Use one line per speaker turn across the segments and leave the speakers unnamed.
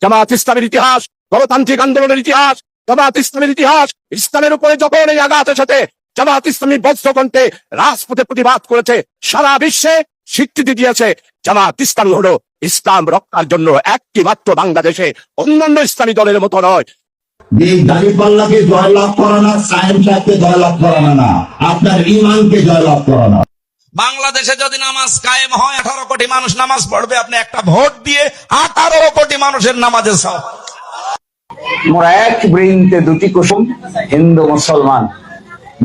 জামাত ইসলামের ইতিহাস, গণতান্ত্রিক আন্দোলনের ইতিহাস, জামাত ইসলামের ইতিহাস, ইসলামের উপরে যখন এই আঘাতের সাথে জামাত ইসলামী বজ্রকণ্ঠে রাজপথে প্রতিবাদ করেছে, সারা বিশ্বে স্বীকৃতি দিয়েছে। জামাত ইসলামী হলো ইসলাম রক্ষার জন্য একটি মাত্র বাংলাদেশে, অন্যান্য ইসলামী দলের মতো নয়।
দাঁড়িপাল্লাকে জয়লাভ করানো, সায়েম সাহেবকে জয়লাভ করানো না, আপনার ইমানকে জয়লাভ করানো।
বাংলাদেশে যদি নামাজ কায়েম হয়, 18 কোটি মানুষ নামাজ পড়বে, আপনি একটা ভোট দিয়ে 18 কোটি মানুষের নামাজের সওয়াব।
মোরা এক বৃন্তে দুটি কুসুম, হিন্দু মুসলমান,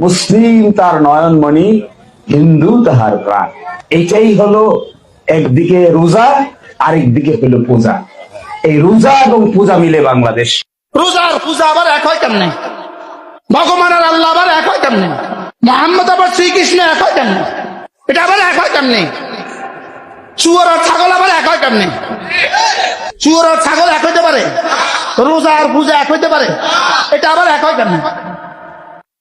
মুসলিম তার নয়নমণি, হিন্দু তাহার প্রাণ। এটাই হলো একদিকে রোজা, আরেকদিকে হলো পূজা। এই রোজা এবং পূজা মিলে বাংলাদেশ।
রোজা আর পূজা আবার এক হয় কেমনে? ভগবান আর আল্লাহ আবার এক হয় কেমনে? মোহাম্মদ আবার শ্রীকৃষ্ণ এক হয় কেমনে? এটা আবার এক হয় কেমনে? শুয়োর আর ছাগল আবার এক হয় কেমনে? শুয়োর আর ছাগল এক হইতে পারে? রোজা আর পূজা এক হইতে পারে? এটা আবার এক হয় কেমনে?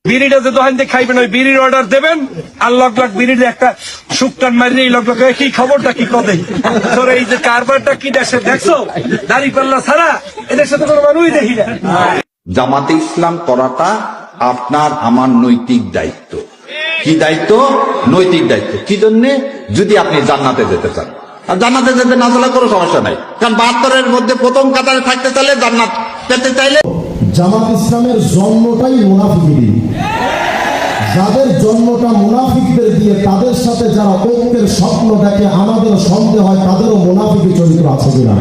বিড়িটা যে দোকান থেকে খাইবেন, ওই বিড়ির অর্ডার দেবেন, আর লক লক বিড়ির একটা শুকটান মারিয়ে লক লক কি খবরটা কি কবে তোর এই যে কারবারটা কি দেশে দেখছো? দাঁড়িপাল্লা ছাড়া এদের সাথে কোনো মানুষই দেখি না।
জামাতে ইসলাম করাটা আপনার আমার নৈতিক দায়িত্ব। কি দায়িত্ব? নৈতিক দায়িত্ব। কি জন্য? যদি আপনি জান্নাতে যেতে চান। আর জান্নাতে যেতে না চাইলে কোনো সমস্যা নাই, কারণ 72-এর মধ্যে প্রথম কাতারে থাকতে চাইলে, জান্নাত পেতে চাইলে।
জামাত ইসলামের জন্মটাই মুনাফিকদের, যাদের জন্মটা মুনাফিকদের দিয়ে, তাদের সাথে যারা ঐক্যের স্বপ্ন দেখে, আমাদের সন্দেহ হয় তাদেরও মুনাফিকি চরিত্র আছে কিনা।